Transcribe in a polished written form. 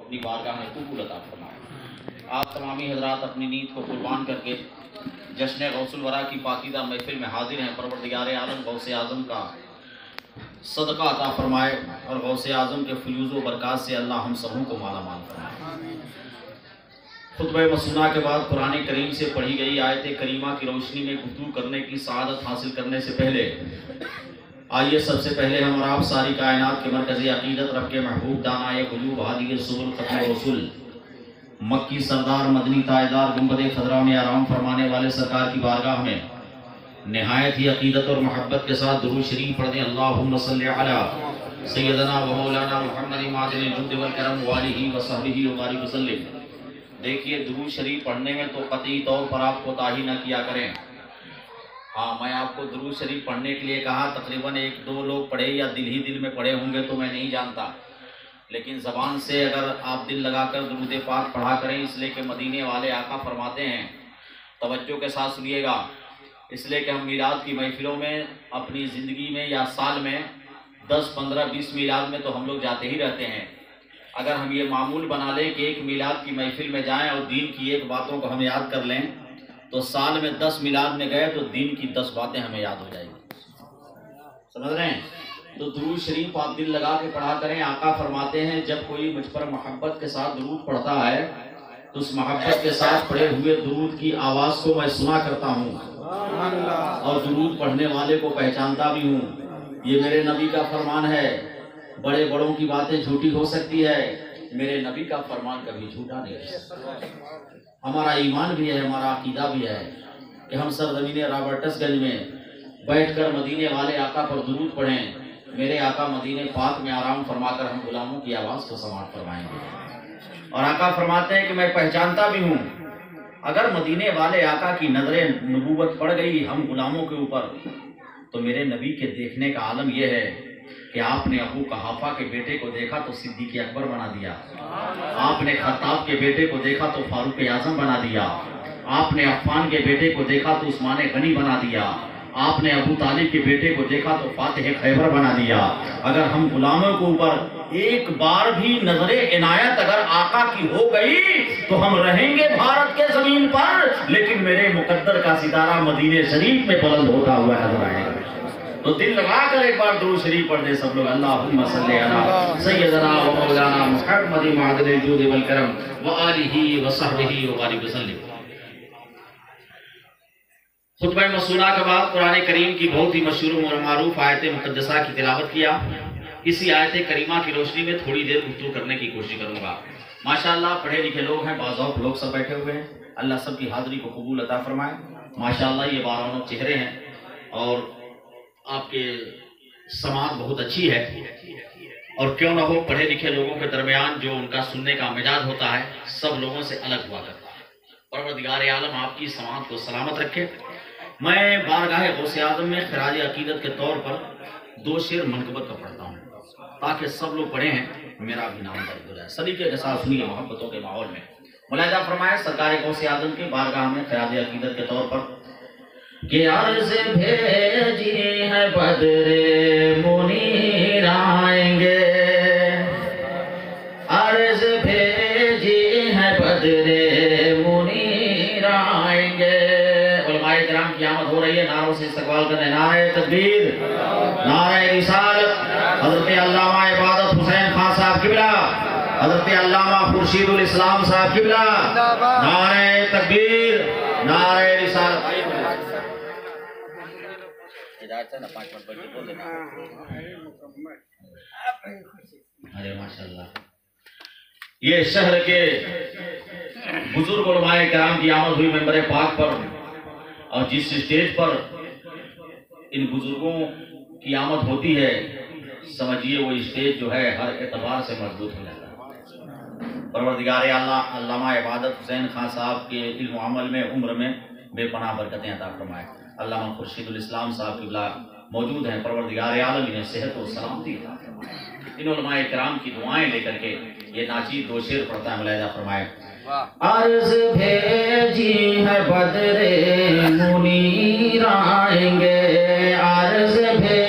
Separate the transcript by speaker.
Speaker 1: اپنی بارگاہ میں قبول عطا فرمائے۔ آپ تمامی حضرات اپنی نیت کو قربان کر کے جشن غوث الورا کی پاکیزہ محفل میں حاضر ہیں۔ پروردگار عالم غوث اعظم کا صدقہ عطا فرمائے اور غوث اعظم کے فیوز و برکات سے اللہ ہم سبوں کو مالا مال فرمائے۔ خطبہ مسنونہ کے بعد قرآن کریم سے پڑھی گئی آیت کریمہ کی روشنی میں گفتگو کرنے کی سعادت حاصل کرنے سے پہلے آئیے سب سے پہلے ہم اور آپ ساری کائنات کے مرکزی عقیدت رب کے محبوب دانائے قلوب ہادی سبل ختم رسول مکی سردار مدنی تاجدار گنبد خضرا میں آرام فرمانے والے سرکار کی بارگاہ میں نہایت ہی عقیدت اور محبت کے ساتھ درود شریف پڑھ دیں۔ اللہم صلی علی سیدنا و مولانا محمد معدن الجود والکرم والہ وصحبہ وبارک وسلم۔ دیکھیے درود شریف پڑھنے میں تو قطعی طور پر آپ کوتاہی نہ کیا کریں۔ ہاں میں آپ کو درود شریف پڑھنے کے لیے کہا، تقریباً 1-2 لوگ پڑھے یا دل ہی دل میں پڑھے ہوں گے تو میں نہیں جانتا، لیکن زبان سے اگر آپ دل لگا کر درود پاک پڑھا کریں، اس لیے کہ مدینے والے آقا فرماتے ہیں، توجہ کے ساتھ سنیے گا، اس لیے کہ ہم میلاد کی محفلوں میں اپنی زندگی میں یا سال میں 10, 15, 20 میلاد میں تو ہم لوگ جاتے ہی رہتے ہیں۔ اگر ہم یہ معمول بنا لیں کہ ایک میلاد کی محفل میں جائیں اور دین کی ایک باتوں کو ہم یاد کر لیں تو سال میں 10 میلاد میں گئے تو دین کی 10 باتیں ہمیں یاد ہو جائیں گی۔ سمجھ رہے ہیں؟ تو درود شریف آپ دل لگا کے پڑھا کریں۔ آقا فرماتے ہیں جب کوئی مجھ پر محبت کے ساتھ درود پڑھتا ہے تو اس محبت کے ساتھ پڑھے ہوئے درود کی آواز کو میں سنا کرتا ہوں اور درود پڑھنے والے کو پہچانتا بھی ہوں۔ یہ میرے نبی کا فرمان ہے۔ بڑے بڑوں کی باتیں جھوٹی ہو سکتی ہے، میرے نبی کا فرمان کبھی جھوٹا نہیں ہو سکتا۔ ہمارا ایمان بھی ہے، ہمارا عقیدہ بھی ہے کہ ہم سرزمین رابرٹس گنج میں بیٹھ کر مدینے والے آقا پر درود پڑھیں، میرے آقا مدینے پاک میں آرام فرما کر ہم غلاموں کی آواز کو سماعت فرمائیں گے۔ اور آقا فرماتے ہیں کہ میں پہچانتا بھی ہوں، اگر مدینے والے آقا کی نظر نبوت پڑ گئی ہم غلاموں کے اوپر تو میرے نبی کے دیکھنے کا عالم یہ ہے کہ آپ نے ابو قحافہ کے بیٹے کو دیکھا تو صدیق اکبر بنا دیا، آپ نے خطاب کے بیٹے کو دیکھا تو فاروق اعظم بنا دیا، آپ نے عفان کے بیٹے کو دیکھا تو عثمان غنی بنا دیا، آپ نے ابو طالب کے بیٹے کو دیکھا تو فاتح خیبر بنا دیا۔ اگر ہم غلاموں کے اوپر ایک بار بھی نظر عنایت اگر آقا کی ہو گئی تو ہم رہیں گے بھارت کے زمین پر، لیکن میرے مقدر کا ستارہ مدینے شریف میں بلند ہوتا ہوا نظر آئے گا۔ تو دل لگا کر ایک بار درود شریف پڑھ دیں سب لوگ۔ اللہم صلی علی سیدنا و مولانا محمد معدن الجود والکرم وآلہ وصحبہ وبارک وسلم۔ خطبہ مسنونہ کے بعد قرآن کریم کی بہت ہی مشہور و معروف آیت مقدسہ کی تلاوت کیا۔ اسی آیت کریمہ کی روشنی میں تھوڑی دیر گفتگو کرنے کی کوشش کروں گا۔ ماشاءاللہ پڑھے لکھے لوگ ہیں، باذوق لوگ سب بیٹھے ہوئے ہیں، اللہ سب کی حاضری کو قبول عطا فرمائے۔ ماشاءاللہ یہ بارونق چہرے ہیں اور آپ کے سماعت بہت اچھی ہے، اور کیوں نہ ہو پڑھے لکھے لوگوں کے درمیان جو ان کا سننے کا مزاج ہوتا ہے سب لوگوں سے الگ ہوا کرتا ہے۔ پروردگار عالم آپ کی سماعت کو سلامت رکھے۔ میں بارگاہ غوث اعظم میں خراج عقیدت کے طور پر 2 شعر منقبت کا پڑھتا ہوں تاکہ سب لوگ پڑھے ہیں میرا بھی نام درج ہو جائے۔ سلیقے کے ساتھ سنیے محبتوں کے ماحول میں۔ ملاحظہ فرمائے سرکار غوث اعظم کی بارگاہ میں خراج عقیدت کے طور پر کہ عرض بھیجی ہے بدر منیر آئیں گے، عرض بھیجی ہے بدر منیر آئیں گے۔ علماء کرام کی آمد ہو رہی ہے، نعروں سے استقبال کرنے، نعرہ تکبیر، نعرہ رسالت، حضرت علامہ عبادت حسین خان صاحب قبلہ، حضرت علامہ خورشید الاسلام صاحب قبلہ، نعرہ تکبیر، نعرہ رسالت۔ ارے ماشاءاللہ یہ شہر کے بزرگ علماء کرام کی آمد ہوئی ممبر پاک پر، اور جس اسٹیج پر ان بزرگوں کی آمد ہوتی ہے سمجھیے وہ اسٹیج جو ہے ہر اعتبار سے مضبوط ہو جاتا ہے۔ پروردگار اللہ علامہ عبادت حسین خان صاحب کے علم و عمل میں عمر میں بے پناہ برکتیں عطا فرمائے۔ علامہ خورشید الاسلام صاحب قبلہ موجود ہیں، پروردگار عالم انہیں صحت و سلامتی عطا فرمائے۔ ان علماء کرام کی دعائیں لے کر کے یہ ناچی 2 شعر پڑھتا ہے، ملاحظہ فرمائے۔ عرض بھیجی ہے بدر منیر آئیں گے، عرض بھیجی